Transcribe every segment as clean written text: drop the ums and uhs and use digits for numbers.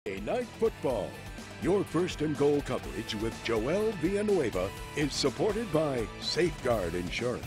Night Football. Your first and goal coverage with Joel Villanueva is supported by Safeguard Insurance.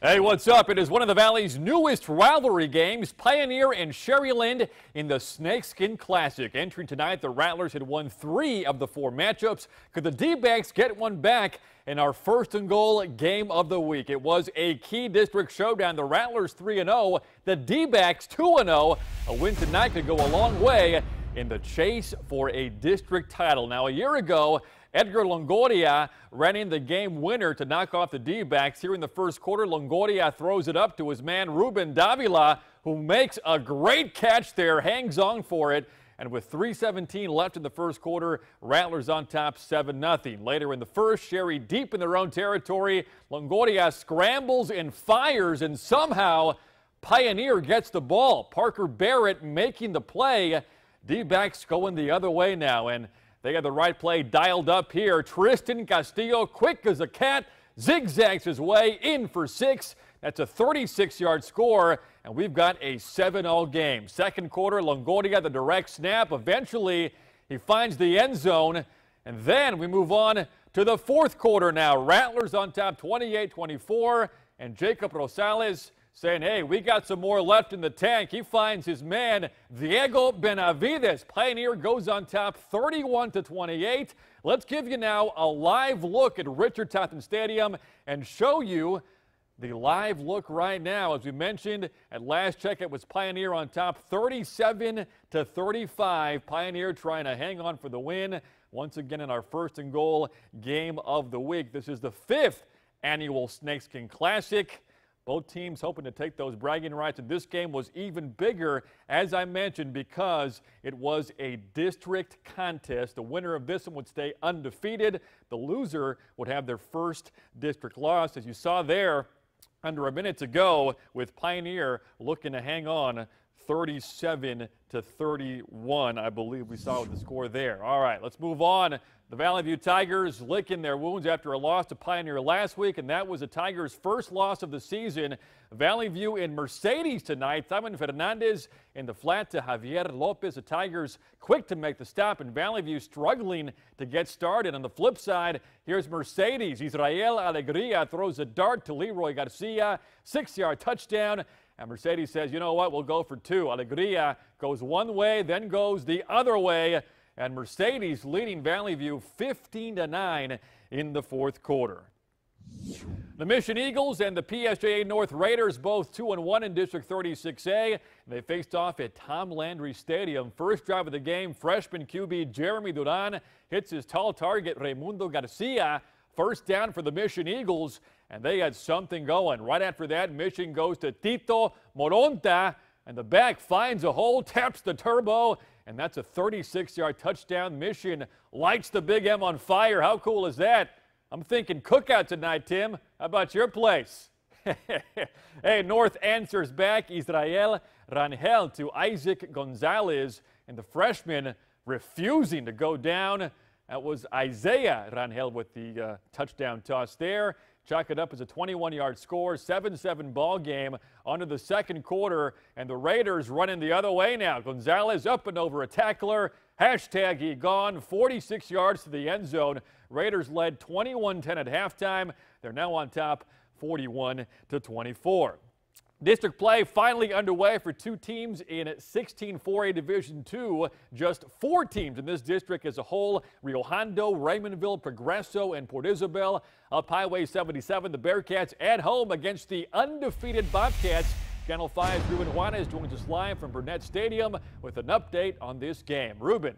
Hey, what's up? It is one of the Valley's newest rivalry games, Pioneer and Sharyland in the Snakeskin Classic. Entering tonight, the Rattlers had won 3 of the 4 matchups. Could the D-backs get one back in our first and goal game of the week? It was a key district showdown. The Rattlers 3-0, the D-backs 2-0. A win tonight could go a long way in the chase for a district title. Now, a year ago, Edgar Longoria ran in the game winner to knock off the D-backs. Here in the first quarter, Longoria throws it up to his man Ruben Davila, who makes a great catch there, hangs on for it. And with 3:17 left in the first quarter, Rattlers on top 7-0. Later in the first, Sherry deep in their own territory. Longoria scrambles and fires, and somehow Pioneer gets the ball. Parker Barrett making the play. D-backs going the other way now, and they got the right play dialed up here. Tristan Castillo, quick as a cat, zigzags his way in for 6. That's a 36-yard score, and we've got a 7-0 game. Second quarter, Longoria, the direct snap. Eventually, he finds the end zone, and then we move on to the fourth quarter now. Rattlers on top 28-24, and Jacob Rosales saying, hey, we got some more left in the tank. He finds his man, Diego Benavides. Pioneer goes on top 31-28. Let's give you now a live look at Richard Totten Stadium and show you the live look right now. As we mentioned, at last check, it was Pioneer on top 37-35. Pioneer trying to hang on for the win. Once again in our first and goal game of the week. This is the 5th annual Snakeskin Classic. Both teams hoping to take those bragging rights, and this game was even bigger, as I mentioned, because it was a district contest. The winner of this one would stay undefeated. The loser would have their first district loss, as you saw there under a minute to go, with Pioneer looking to hang on 37-31, I believe we saw the score there. All right, let's move on. The Valley View Tigers licking their wounds after a loss to Pioneer last week, and that was the Tigers' first loss of the season. Valley View in Mercedes tonight. Simon Fernandez in the flat to Javier Lopez. The Tigers quick to make the stop, and Valley View struggling to get started. On the flip side, here's Mercedes. Israel Alegria throws a dart to Leroy Garcia. 6-yard touchdown. And Mercedes says, you know what, we'll go for 2. Alegria goes one way, then goes the other way. And Mercedes leading Valley View 15-9 in the fourth quarter. The Mission Eagles and the PSJA North Raiders both 2-1 in District 36A. They faced off at Tom Landry Stadium. First drive of the game, freshman QB Jeremy Duran hits his tall target Raimundo Garcia. First down for the Mission Eagles, and they had something going. Right after that, Mission goes to Tito Moronta, and the back finds a hole, taps the turbo, and that's a 36-yard touchdown. Mission lights the Big M on fire. How cool is that? I'm thinking cookout tonight, Tim. How about your place? Hey, North answers back. Israel Rangel to Isaac Gonzalez, and the freshman refusing to go down. That was Isaiah Rangel with the touchdown toss there. Chalk it up as a 21-yard score, 7-7 ball game onto the second quarter, and the Raiders running the other way now. Gonzalez up and over a tackler. Hashtag he gone, 46 yards to the end zone. Raiders led 21-10 at halftime. They're now on top 41-24. District play finally underway for 2 teams in 16-4A Division II. Just 4 teams in this district as a whole. Rio Hondo, Raymondville, Progreso, and Port Isabel. Up Highway 77, the Bearcats at home against the undefeated Bobcats. Channel 5's Ruben Juarez joins us live from Burnett Stadium with an update on this game. Ruben.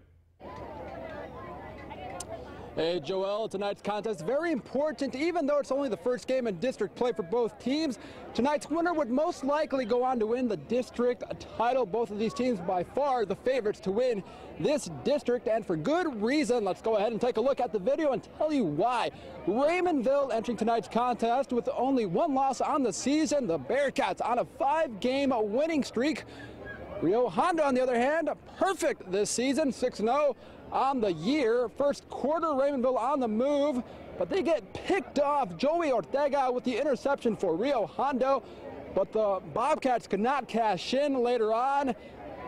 Hey, Joel, tonight's contest very important. Even though it's only the first game in district play for both teams, tonight's winner would most likely go on to win the district title. Both of these teams by far the favorites to win this district, and for good reason. Let's go ahead and take a look at the video and tell you why. Raymondville entering tonight's contest with only 1 loss on the season. The Bearcats on a 5-game winning streak. Rio Hondo, on the other hand, perfect this season, 6-0 on the year. First quarter, Raymondville on the move, but they get picked off. Joey Ortega with the interception for Rio Hondo. but the Bobcats could not cash in later on.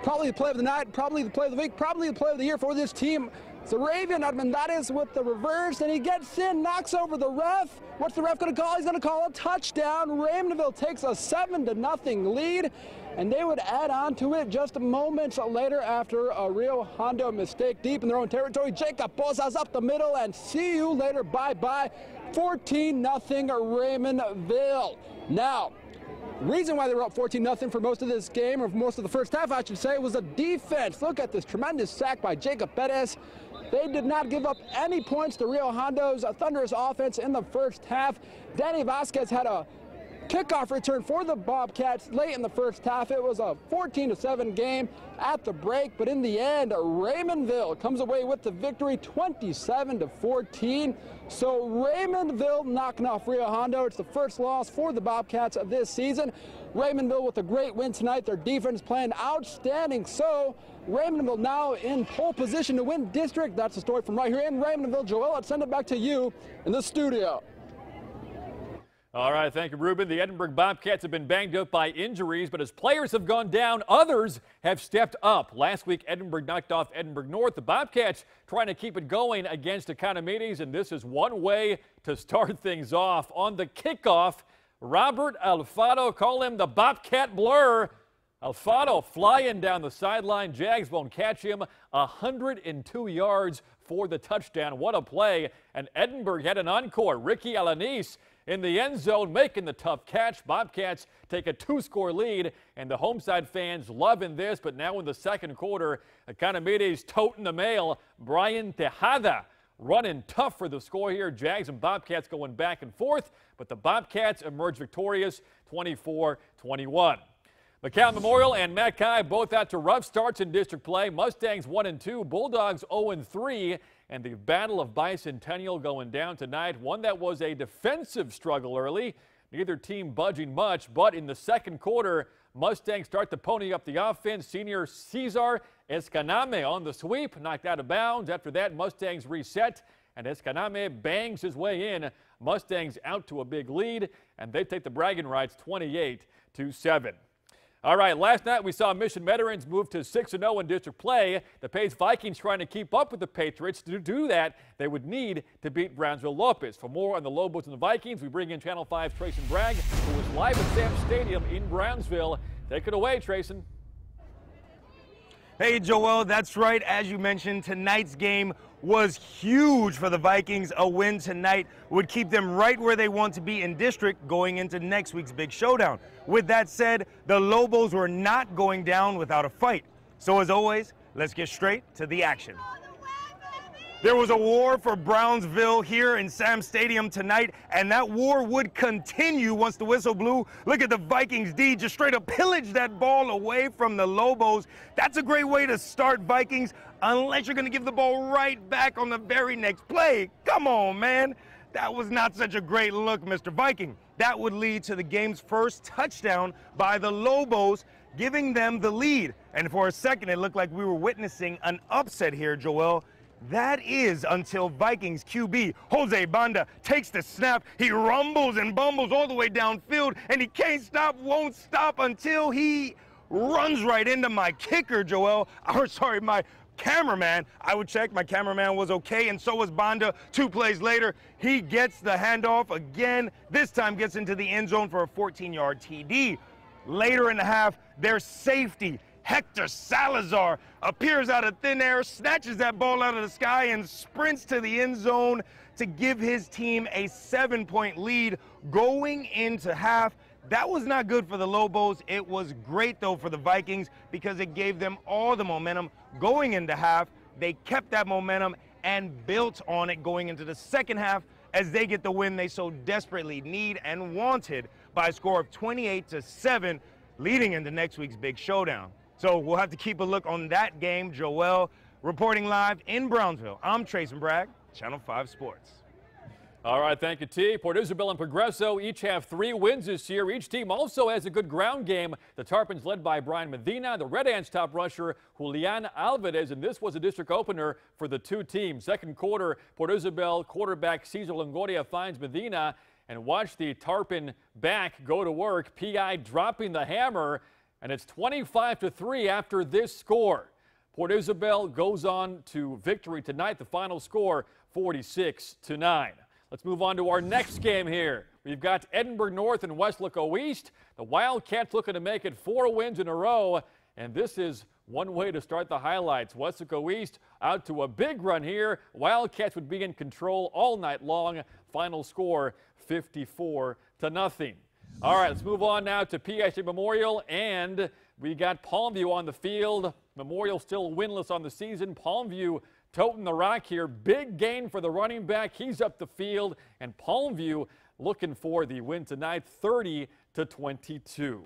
Probably the play of the night, probably the play of the week, probably the play of the year for this team. Zaravian Armendariz with the reverse, and he gets in, knocks over the ref. What's the ref going to call? He's going to call a touchdown. Raymondville takes a 7-0 lead, and they would add on to it just moments later after a Rio Hondo mistake deep in their own territory. Jacob Posas up the middle, and see you later. Bye-bye. 14-0 Raymondville. Now, reason why they were up 14-0 for most of this game, or most of the first half, I should say, was the defense. Look at this tremendous sack by Jacob Perez. They did not give up any points to Rio Hondo's thunderous offense in the first half. Danny Vasquez had a kickoff return for the Bobcats late in the first half. It was a 14-7 game at the break, but in the end, Raymondville comes away with the victory, 27-14. So Raymondville knocking off Rio Hondo. It's the first loss for the Bobcats of this season. Raymondville with a great win tonight. Their defense playing outstanding. So Raymondville now in pole position to win district. That's the story from right here in Raymondville. Joel, let's send it back to you in the studio. All right, thank you, Ruben. The Edinburgh Bobcats have been banged up by injuries, but as players have gone down, others have stepped up. Last week, Edinburgh knocked off Edinburgh North. The Bobcats trying to keep it going against Economides, and this is one way to start things off. On the kickoff, Robert Alfaro, call him the Bobcat Blur. Alfaro flying down the sideline. Jags won't catch him. 102 yards for the touchdown. What a play. And Edinburgh had an encore. Ricky Alanis in the end zone making the tough catch. Bobcats take a 2-score lead, and the home side fans loving this. But now in the second quarter, Economides toting the mail. Brian Tejada running tough for the score here. Jags and Bobcats going back and forth, but the Bobcats emerge victorious 24-21. McCall Memorial and Mackay both out to rough starts in district play. Mustangs 1-2, Bulldogs 0-3, and the Battle of Bicentennial going down tonight. One that was a defensive struggle early. Neither team budging much, but in the second quarter, Mustangs start to pony up the offense. Senior Cesar Escaname on the sweep, knocked out of bounds. After that, Mustangs reset, and Escaname bangs his way in. Mustangs out to a big lead, and they take the bragging rights 28-7. All right, last night we saw Mission Veterans move to 6-0 in district play. The Page Vikings trying to keep up with the Patriots. To do that, they would need to beat Brownsville Lopez. For more on the Lobos and the Vikings, we bring in Channel 5's Trayson Bragg, who is live at Sam Stadium in Brownsville. Take it away, Trayson. Hey, Joel, that's right. As you mentioned, tonight's game was huge for the Vikings. A win tonight would keep them right where they want to be in district going into next week's big showdown. With that said, the Lobos were not going down without a fight. So as always, let's get straight to the action. There was a war for Brownsville here in Sam Stadium tonight, and that war would continue once the whistle blew. Look at the Vikings D just straight up pillage that ball away from the Lobos. That's a great way to start, Vikings, unless you're going to give the ball right back on the very next play. Come on, man. That was not such a great look, Mr. Viking. That would lead to the game's first touchdown by the Lobos, giving them the lead. And for a second, it looked like we were witnessing an upset here, Joel. That is until Vikings QB Jose Banda takes the snap. He rumbles and bumbles all the way downfield, and he can't stop, won't stop until he runs right into my kicker, Joel. Or sorry, my cameraman. I would check. My cameraman was okay, and so was Banda. 2 plays later, he gets the handoff again. This time gets into the end zone for a 14-yard TD. Later in the half, their safety, Hector Salazar, appears out of thin air, snatches that ball out of the sky, and sprints to the end zone to give his team a 7-point lead going into half. That was not good for the Lobos. It was great, though, for the Vikings because it gave them all the momentum going into half. They kept that momentum and built on it going into the second half as they get the win they so desperately need and wanted by a score of 28-7, leading into next week's big showdown. So we'll have to keep a look on that game. Joel, reporting live in Brownsville, I'm Trayson Bragg, Channel 5 Sports. All right, thank you, T. Port Isabel and Progresso each have 3 wins this year. Each team also has a good ground game. The Tarpons led by Brian Medina, the Red Ants top rusher Julian Alvarez, and this was a district opener for the 2 teams. Second quarter, Port Isabel quarterback Cesar Longoria finds Medina, and watch the Tarpon back go to work. PI dropping the hammer, and it's 25-3 after this score. Port Isabel goes on to victory tonight. The final score 46-9. Let's move on to our next game here. We've got Edinburgh North and Westlaco East. The Wildcats looking to make it 4 wins in a row, and this is one way to start the highlights. Westlaco East out to a big run here. Wildcats would be in control all night long. Final score 54-0. All right, let's move on now to PIC Memorial, and we got Palmview on the field. Memorial still winless on the season. Palmview toting the rock here. Big gain for the running back. He's up the field, and Palmview looking for the win tonight, 30-22.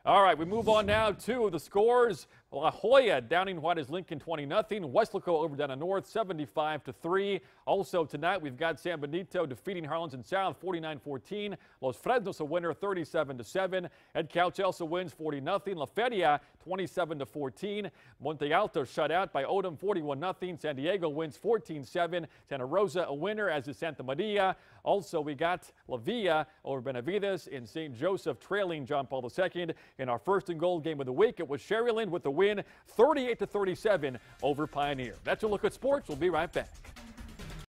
All right, we move on now to the scores. La Jolla downing Juarez Lincoln 20-0. Westlaco over Dana North 75-3. Also tonight we've got San Benito defeating Harlingen South 49-14. Los Fresnos a winner 37-7. Ed Couch also wins 40-0. La Feria 27-14. Monte Alto shut out by Odom 41-0. San Diego wins 14-7. Santa Rosa a winner, as is Santa Maria. Also we got La Villa over Benavides in St. Joseph trailing John Paul II. In our first and goal game of the week, it was Sharyland with the win 38-37 over Pioneer. That's a look at sports. We'll be right back.